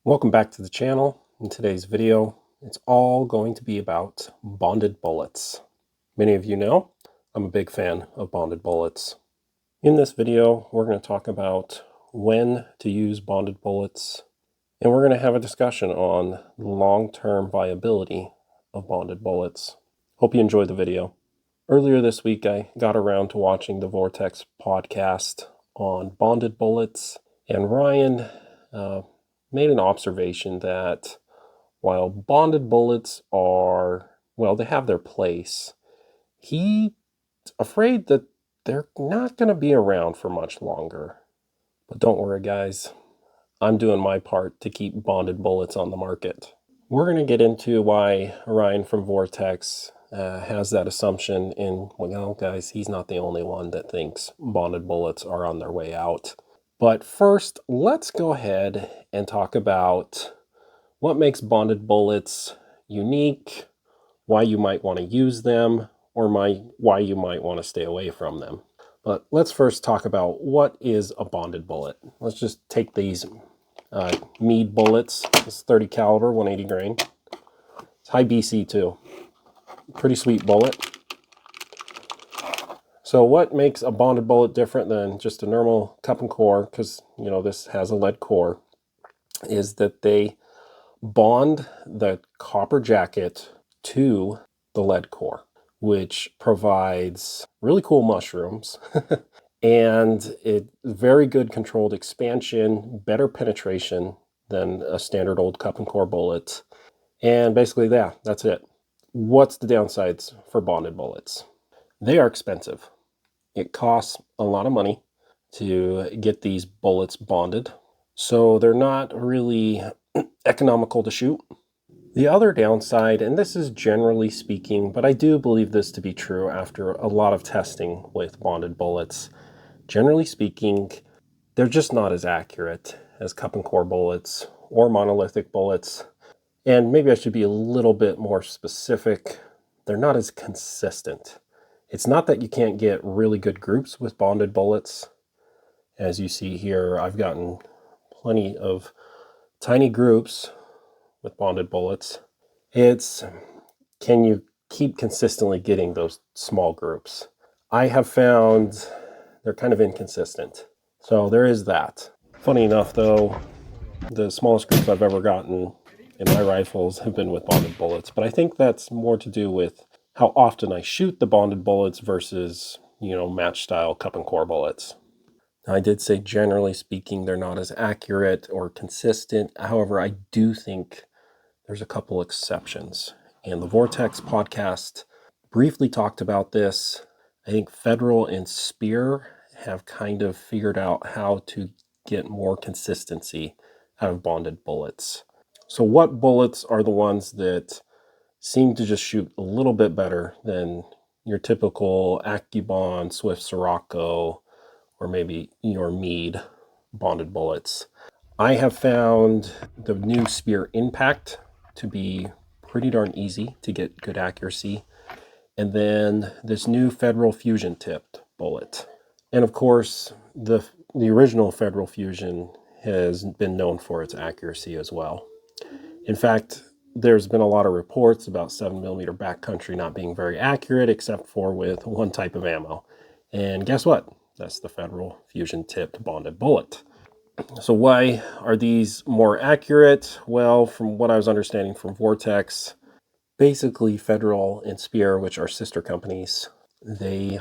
Welcome back to the channel. In today's video, it's all going to be about bonded bullets. Many of you know I'm a big fan of bonded bullets. In this video, we're going to talk about when to use bonded bullets, and we're going to have a discussion on the long-term viability of bonded bullets. Hope you enjoyed the video. Earlier this week, I got around to watching the Vortex podcast on bonded bullets, and Ryan made an observation that while bonded bullets are, well, they have their place, he's afraid that they're not going to be around for much longer. But don't worry, guys. I'm doing my part to keep bonded bullets on the market. We're going to get into why Ryan from Vortex has that assumption. And, well, guys, he's not the only one that thinks bonded bullets are on their way out. But first, let's go ahead and talk about what makes bonded bullets unique, why you might want to use them, or why you might want to stay away from them. But let's first talk about what is a bonded bullet. Let's just take these Meade bullets. It's 30 caliber, 180 grain. It's high BC too. Pretty sweet bullet. So what makes a bonded bullet different than just a normal cup and core, because this has a lead core, is that they bond the copper jacket to the lead core, which provides really cool mushrooms and it very good controlled expansion, better penetration than a standard old cup and core bullet. And basically that's it. What's the downsides for bonded bullets? They are expensive. It costs a lot of money to get these bullets bonded, so they're not really economical to shoot. The other downside, and this is generally speaking, but I do believe this to be true after a lot of testing with bonded bullets, generally speaking, they're just not as accurate as cup and core bullets or monolithic bullets. And maybe I should be a little bit more specific. They're not as consistent. It's not that you can't get really good groups with bonded bullets. As you see here, I've gotten plenty of tiny groups with bonded bullets. It's, can you keep consistently getting those small groups? I have found they're kind of inconsistent. So there is that. Funny enough though, the smallest groups I've ever gotten in my rifles have been with bonded bullets, but I think that's more to do with how often I shoot the bonded bullets versus, match style cup and core bullets. Now, I did say generally speaking, they're not as accurate or consistent. However, I do think there's a couple exceptions. And the Vortex podcast briefly talked about this. I think Federal and Speer have kind of figured out how to get more consistency out of bonded bullets. So what bullets are the ones that seem to just shoot a little bit better than your typical AccuBond, Swift Sirocco, or maybe your Meade bonded bullets? I have found the new Speer Impact to be pretty darn easy to get good accuracy. And then this new Federal Fusion tipped bullet. And of course, the original Federal Fusion has been known for its accuracy as well. In fact, there's been a lot of reports about 7mm backcountry not being very accurate, except for with one type of ammo. And guess what? That's the Federal Fusion tipped bonded bullet. So why are these more accurate? Well, from what I was understanding from Vortex, basically Federal and Speer, which are sister companies, they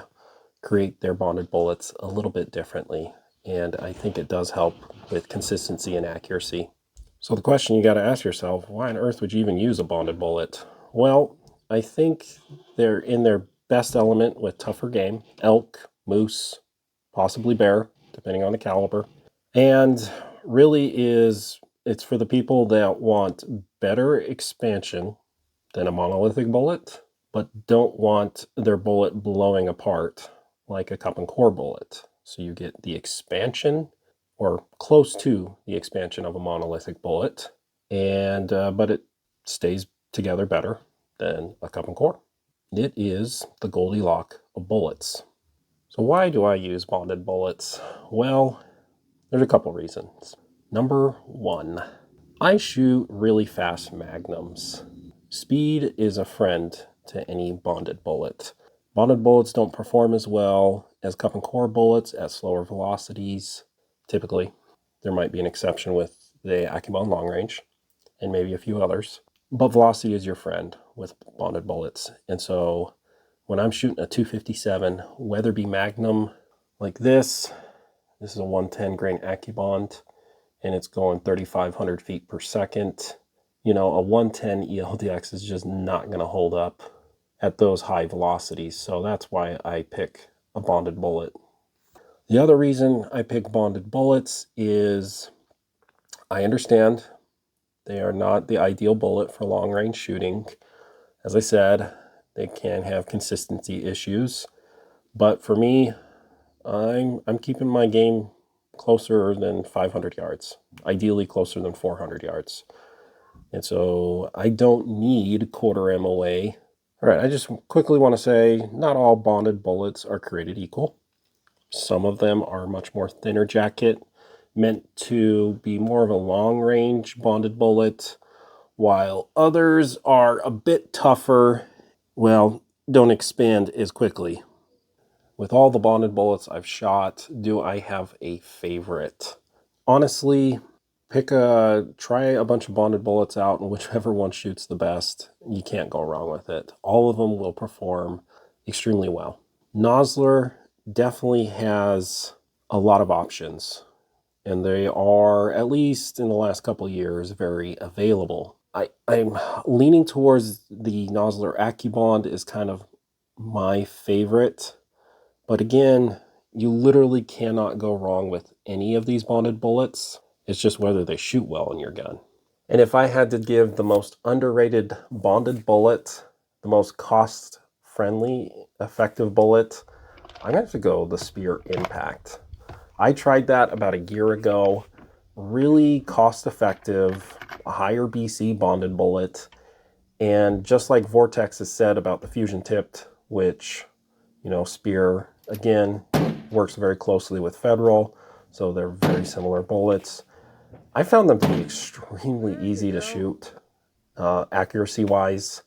create their bonded bullets a little bit differently. And I think it does help with consistency and accuracy. So the question you got to ask yourself, why on earth would you even use a bonded bullet? Well, I think they're in their best element with tougher game, elk, moose, possibly bear, depending on the caliber. And really it's for the people that want better expansion than a monolithic bullet, but don't want their bullet blowing apart like a cup and core bullet. So you get the expansion, or close to the expansion of a monolithic bullet, and but it stays together better than a cup and core. It is the Goldilocks of bullets. So why do I use bonded bullets? Well, there's a couple reasons. Number one, I shoot really fast magnums. Speed is a friend to any bonded bullet. Bonded bullets don't perform as well as cup and core bullets at slower velocities, typically. There might be an exception with the AccuBond long range and maybe a few others. But velocity is your friend with bonded bullets. And so when I'm shooting a 257 Weatherby Magnum like this is a 110 grain AccuBond, and it's going 3,500 feet per second. You know, a 110 ELDX is just not going to hold up at those high velocities. So that's why I pick a bonded bullet. The other reason I pick bonded bullets is I understand they are not the ideal bullet for long range shooting. As I said, they can have consistency issues. But for me, I'm keeping my game closer than 500 yards, ideally closer than 400 yards. And so I don't need quarter MOA. All right, I just quickly want to say not all bonded bullets are created equal. Some of them are much more thinner jacket, meant to be more of a long range bonded bullet, while others are a bit tougher, well, don't expand as quickly. With all the bonded bullets I've shot, do I have a favorite? Honestly, try a bunch of bonded bullets out, and whichever one shoots the best, you can't go wrong with it. All of them will perform extremely well. Nosler definitely has a lot of options, and they are, at least in the last couple of years, very available. I'm leaning towards the Nosler AccuBond is kind of my favorite. But again, you literally cannot go wrong with any of these bonded bullets. It's just whether they shoot well in your gun. And if I had to give the most underrated bonded bullet, the most cost-friendly, effective bullet, I'm going to have to go the Speer Impact. I tried that about a year ago. Really cost-effective, a higher BC bonded bullet. And just like Vortex has said about the fusion tipped, which, you know, Speer, again, works very closely with Federal, so they're very similar bullets. I found them to be extremely easy to shoot, accuracy-wise.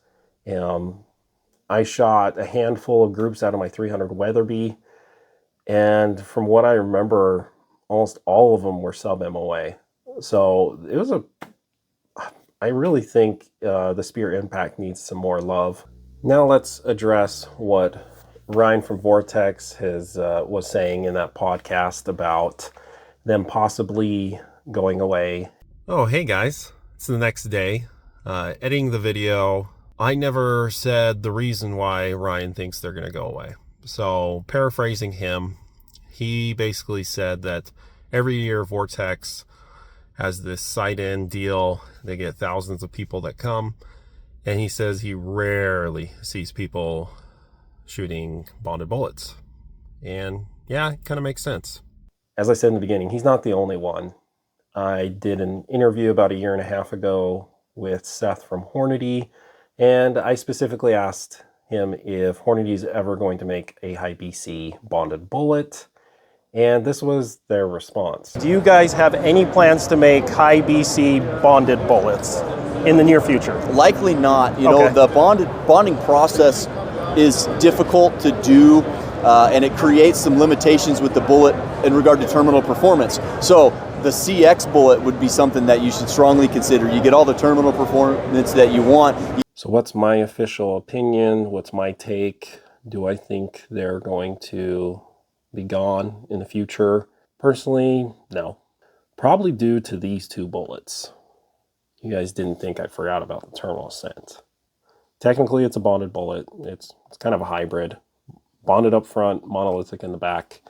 I shot a handful of groups out of my 300 Weatherby, and from what I remember, almost all of them were sub-MOA. So it was I really think the Speer Impact needs some more love. Now let's address what Ryan from Vortex was saying in that podcast about them possibly going away. Oh, hey guys. It's the next day. Editing the video. I never said the reason why Ryan thinks they're going to go away. So, paraphrasing him, he basically said that every year Vortex has this sight-in deal. They get thousands of people that come. And he says he rarely sees people shooting bonded bullets. And yeah, it kind of makes sense. As I said in the beginning, he's not the only one. I did an interview about a year and a half ago with Seth from Hornady, and I specifically asked him if Hornady is ever going to make a high BC bonded bullet, and this was their response. Do you guys have any plans to make high BC bonded bullets in the near future? Likely not. You know, the bonding process is difficult to do, and it creates some limitations with the bullet in regard to terminal performance. So the CX bullet would be something that you should strongly consider. You get all the terminal performance that you want. So what's my official opinion? What's my take? Do I think they're going to be gone in the future? Personally, no. Probably due to these two bullets. You guys didn't think I forgot about the Terminal Ascent. Technically, it's a bonded bullet. It's kind of a hybrid. Bonded up front, monolithic in the back.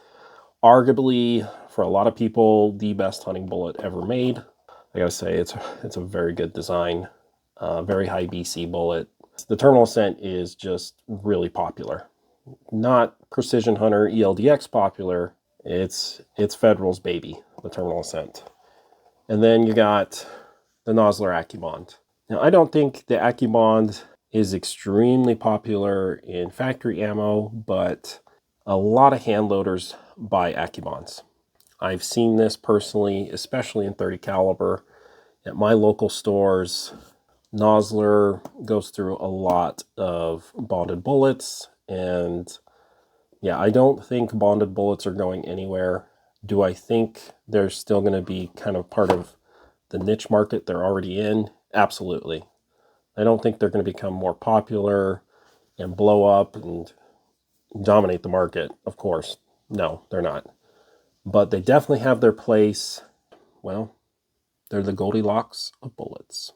Arguably, for a lot of people, the best hunting bullet ever made. I gotta say, it's a very good design. Very high BC bullet. The Terminal Ascent is just really popular. Not Precision Hunter ELDX popular. It's Federal's baby, the Terminal Ascent. And then you got the Nosler AccuBond. Now, I don't think the AccuBond is extremely popular in factory ammo, but a lot of hand loaders buy AccuBonds. I've seen this personally, especially in 30 caliber, At my local stores, Nosler goes through a lot of bonded bullets, and yeah, I don't think bonded bullets are going anywhere. Do I think they're still going to be kind of part of the niche market they're already in? Absolutely. I don't think they're going to become more popular and blow up and dominate the market, of course. No, they're not. But they definitely have their place. Well, they're the Goldilocks of bullets.